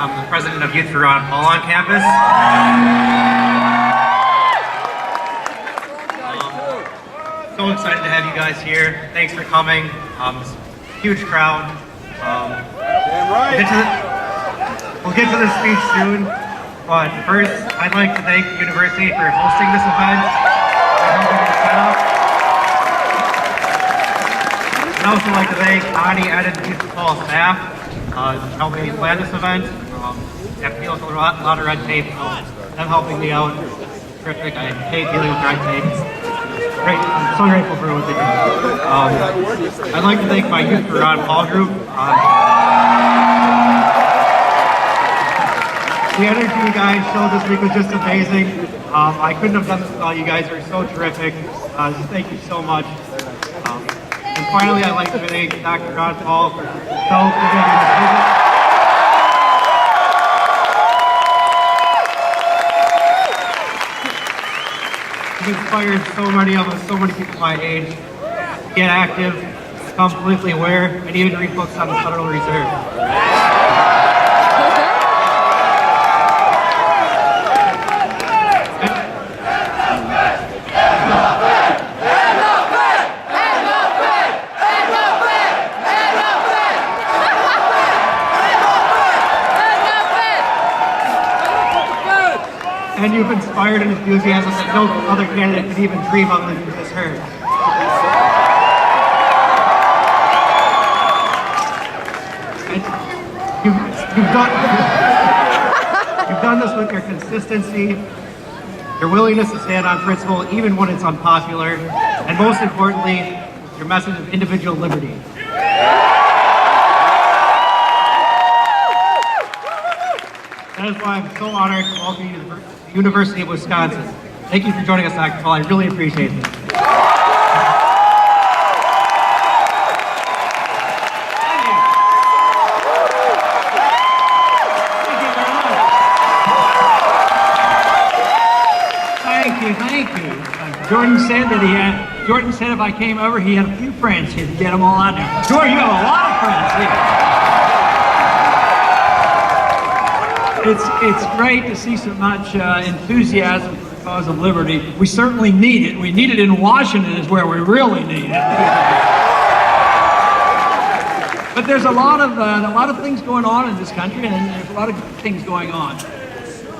I'm the president of Youth for Ron Paul on campus. So excited to have you guys here. Thanks for coming. This huge crowd. We'll get to the speech soon, but first I'd like to thank the university for hosting this event and helping it set up. I'd also like to thank Ani, Ed, and the Youth for Paul staff helping me plan this event. I have to deal with a lot of red tape, so them helping me out. Terrific. I hate dealing with red tape. Great. I'm so grateful for what they do. I'd like to thank my Youth for Ron Paul group. The energy you guys showed this week was just amazing. I couldn't have done this without you guys. Are so terrific. Thank you so much. And finally, I'd like to thank Dr. Ron Paul for giving this visit. He's inspired so many of us, so many people my age, to get active, become politically aware, and even read books on the Federal Reserve. And you've inspired an enthusiasm that no other candidate could even dream of than you just heard. You've done this with your consistency, your willingness to stand on principle even when it's unpopular, and most importantly, your message of individual liberty. That is why I'm so honored to welcome you to the University of Wisconsin. Thank you for joining us, Dr. Paul. I really appreciate it. Thank you. Jordan said that Jordan said if I came over, he had a few friends here to get them all out there. Jordan, you have a lot of friends here. It's great to see so much enthusiasm for the cause of liberty. We certainly need it. We need it in Washington is where we really need it. But there's a lot of things going on in this country, and there's a lot of good things going on.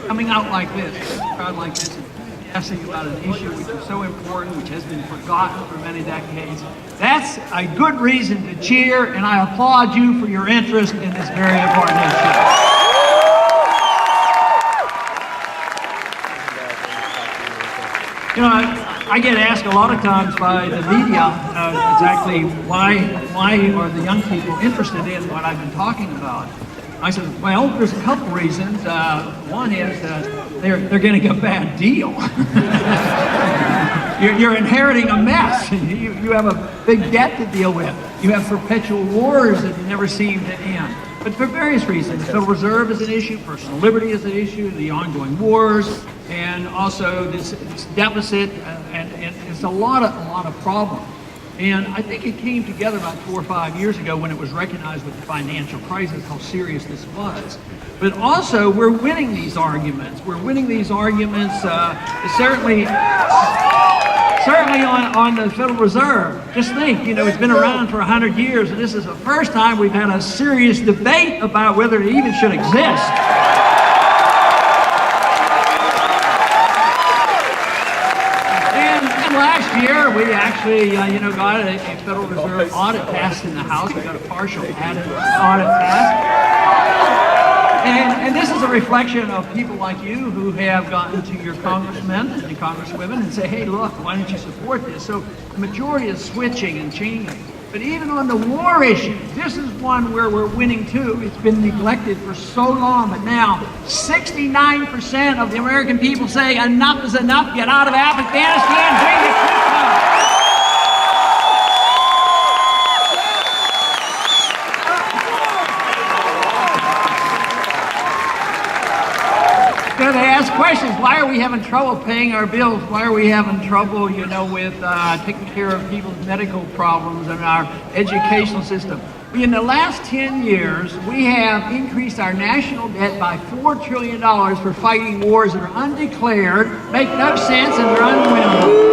Coming out like this, a crowd like this, enthusiastic about an issue which is so important, which has been forgotten for many decades. That's a good reason to cheer, and I applaud you for your interest in this very important issue. You know, I get asked a lot of times by the media exactly why are the young people interested in what I've been talking about. I said, well, there's a couple reasons. One is that they're getting a bad deal. You're inheriting a mess. You have a big debt to deal with. You have perpetual wars that never seem to end. But for various reasons, the Federal Reserve is an issue, personal liberty is an issue, the ongoing wars, and also this deficit, and it's a lot of problems. And I think it came together about 4 or 5 years ago when it was recognized with the financial crisis how serious this was. But also, we're winning these arguments. We're winning these arguments, certainly on the Federal Reserve. Just think, you know, it's been around for 100 years, and this is the first time we've had a serious debate about whether it even should exist. And last year, we actually, got a Federal Reserve audit passed in the House. We got a partial audit passed. And this is a reflection of people like you who have gotten to your congressmen and congresswomen and say, hey, look, why don't you support this? So the majority is switching and changing. But even on the war issue, this is one where we're winning too. It's been neglected for so long, but now 69% of the American people say enough is enough, get out of Afghanistan, bring the troops home. They ask questions. Why are we having trouble paying our bills? Why are we having trouble, with taking care of people's medical problems and our educational system? In the last 10 years, we have increased our national debt by $4 trillion for fighting wars that are undeclared, make no sense, and they're unwinnable.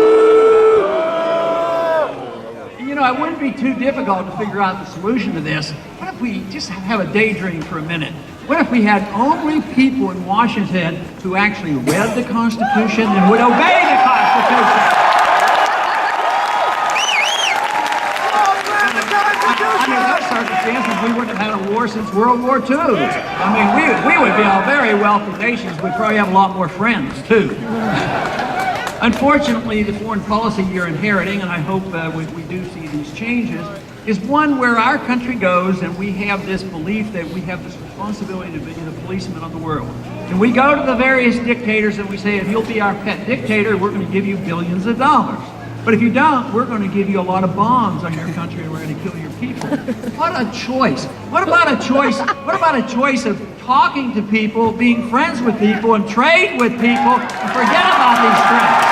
You know, it wouldn't be too difficult to figure out the solution to this. What if we just have a daydream for a minute? What if we had only people in Washington who actually read the Constitution and would obey the Constitution? Under those circumstances, we wouldn't have had a war since World War II. I mean, we would be a very wealthy nation. We'd probably have a lot more friends, too. Unfortunately, the foreign policy you're inheriting, and I hope we do see these changes, is one where our country goes and we have this belief that we have this responsibility to be the policeman of the world. And we go to the various dictators and we say, if you'll be our pet dictator, we're going to give you billions of dollars. But if you don't, we're going to give you a lot of bombs on your country and we're going to kill your people. What a choice. What about a choice? What about a choice of talking to people, being friends with people, and trade with people, and forget about these threats?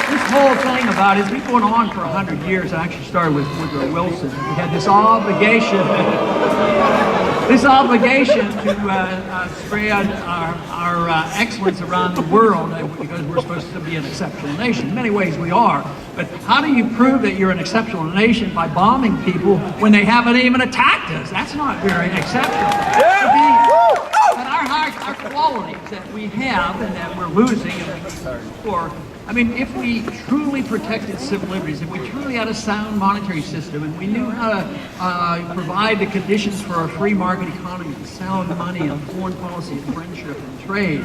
This whole thing about it's been going on for 100 years. I actually started with Woodrow Wilson. We had this obligation to spread our excellence around the world because we're supposed to be an exceptional nation. In many ways we are. But how do you prove that you're an exceptional nation by bombing people when they haven't even attacked us? That's not very exceptional. But our qualities that we have and that we're losing and we need to restore. I mean, if we truly protected civil liberties, if we truly had a sound monetary system, and we knew how to provide the conditions for a free market economy, sound money and foreign policy and friendship and trade,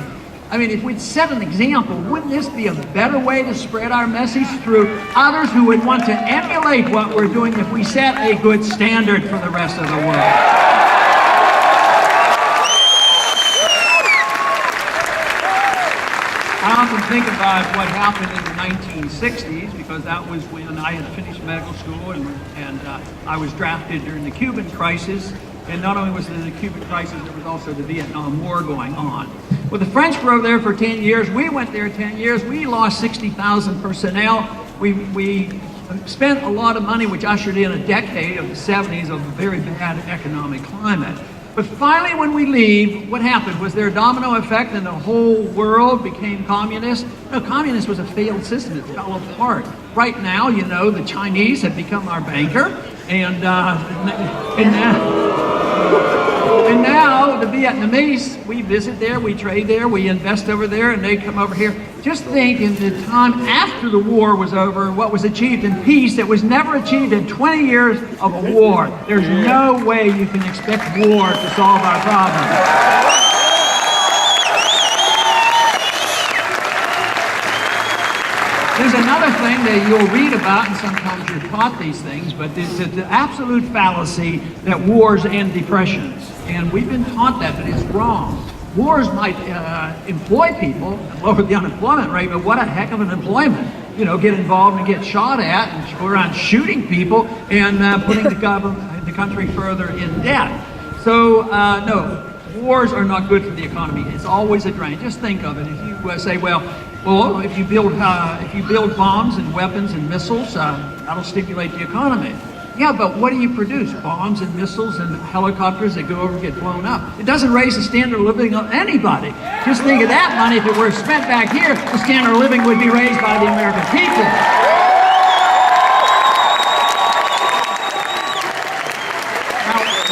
I mean, if we'd set an example, wouldn't this be a better way to spread our message through others who would want to emulate what we're doing if we set a good standard for the rest of the world? I often think about what happened in the 1960s because that was when I had finished medical school and I was drafted during the Cuban crisis. And not only was there the Cuban crisis, there was also the Vietnam War going on. Well, the French were over there for 10 years. We went there 10 years. We lost 60,000 personnel. We spent a lot of money, which ushered in a decade of the 70s of a very bad economic climate. But finally, when we leave, what happened? Was there a domino effect and the whole world became communist? No, communist was a failed system. It fell apart. Right now, you know, the Chinese have become our banker, and now the Vietnamese, we visit there, we trade there, we invest over there, and they come over here. Just think in the time after the war was over, what was achieved in peace that was never achieved in 20 years of a war. There's no way you can expect war to solve our problems. There's another thing that you'll read about, and sometimes you're taught these things, but it's the absolute fallacy that wars end depressions. And we've been taught that, but it's wrong. Wars might employ people, lower the unemployment rate, but what a heck of an employment. You know, get involved and get shot at and go around shooting people and putting the country further in debt. So, no, wars are not good for the economy. It's always a drain. Just think of it. If you say, well, if you build bombs and weapons and missiles, that'll stimulate the economy. Yeah, but what do you produce? Bombs and missiles and helicopters that go over and get blown up. It doesn't raise the standard of living of anybody. Just think of that money. If it were spent back here, the standard of living would be raised by the American people.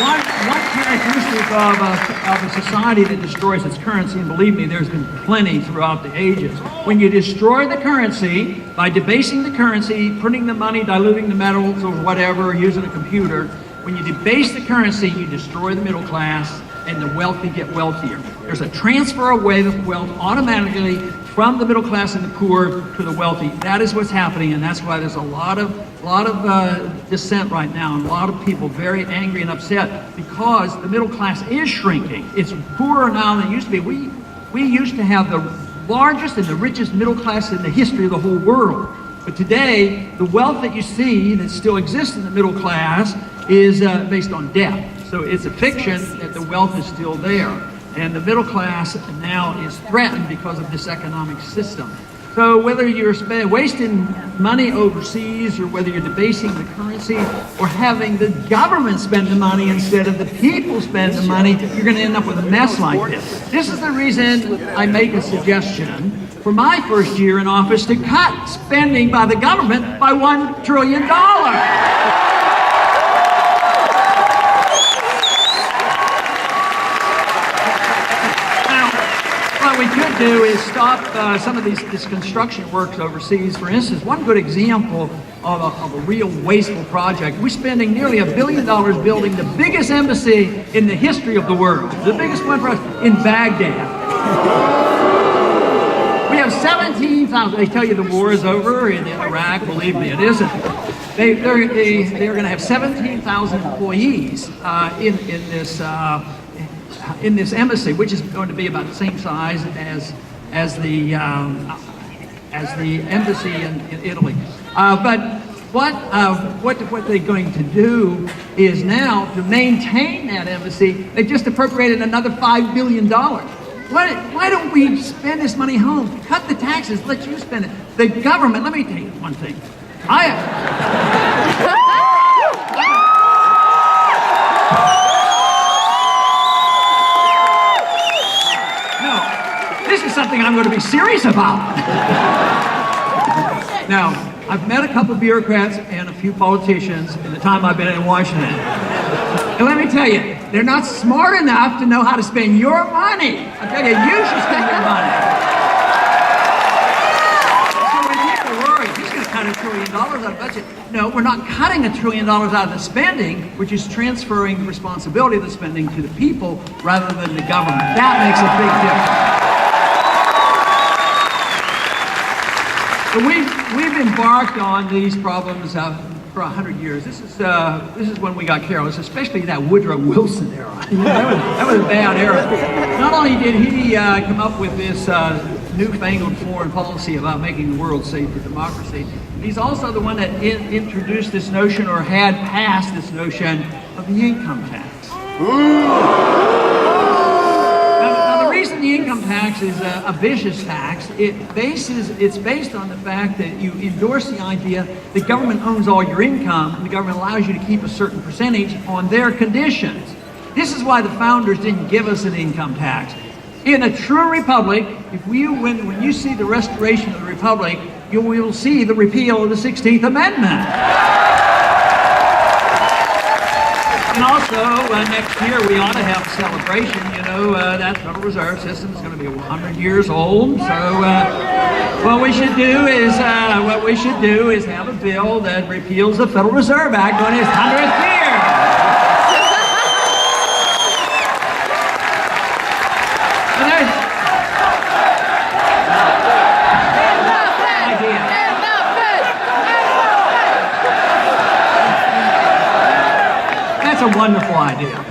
One characteristic of a society that destroys its currency, and believe me, there's been plenty throughout the ages, when you destroy the currency by debasing the currency, printing the money, diluting the metals or whatever, using a computer, when you debase the currency, you destroy the middle class and the wealthy get wealthier. There's a transfer away of wealth automatically from the middle class and the poor to the wealthy. That is what's happening, and that's why there's a lot of dissent right now, and a lot of people very angry and upset because the middle class is shrinking. It's poorer now than it used to be. We used to have the largest and the richest middle class in the history of the whole world. But today, the wealth that you see that still exists in the middle class is based on debt. So it's a fiction that the wealth is still there. And the middle class now is threatened because of this economic system. So whether you're wasting money overseas, or whether you're debasing the currency, or having the government spend the money instead of the people spend the money, you're going to end up with a mess like this. This is the reason I make a suggestion for my first year in office to cut spending by the government by $1 trillion. What we could do is stop some of this construction works overseas. For instance, one good example of a real wasteful project, we're spending nearly $1 billion building the biggest embassy in the history of the world, the biggest one for us in Baghdad. We have 17,000, they tell you the war is over in Iraq, believe me, it isn't. They're going to have 17,000 employees in this embassy, which is going to be about the same size as the embassy in Italy. But what they're going to do is now, to maintain that embassy, they've just appropriated another $5 billion. Why don't we spend this money home? Cut the taxes, let you spend it. The government, let me tell you one thing. This is something I'm going to be serious about. Now, I've met a couple of bureaucrats and a few politicians in the time I've been in Washington. And let me tell you, they're not smart enough to know how to spend your money. I tell you, you should spend your money. So when people worry, he's going to cut $1 trillion out of the budget. No, we're not cutting $1 trillion out of the spending. We're just transferring the responsibility of the spending to the people rather than the government. That makes a big difference. So we've embarked on these problems for 100 years. This is when we got careless, especially that Woodrow Wilson era. That was a bad era. Not only did he come up with this newfangled foreign policy about making the world safe for democracy, he's also the one that introduced this notion, or had passed this notion, of the income tax. The reason the income tax is a vicious tax, it's based on the fact that you endorse the idea that government owns all your income, and the government allows you to keep a certain percentage on their conditions. This is why the founders didn't give us an income tax. In a true republic, when you see the restoration of the republic, you will see the repeal of the 16th Amendment. And also, next year we ought to have a celebration. That Federal Reserve System is going to be 100 years old. So what we should do is have a bill that repeals the Federal Reserve Act on its 100th year. That's a wonderful idea.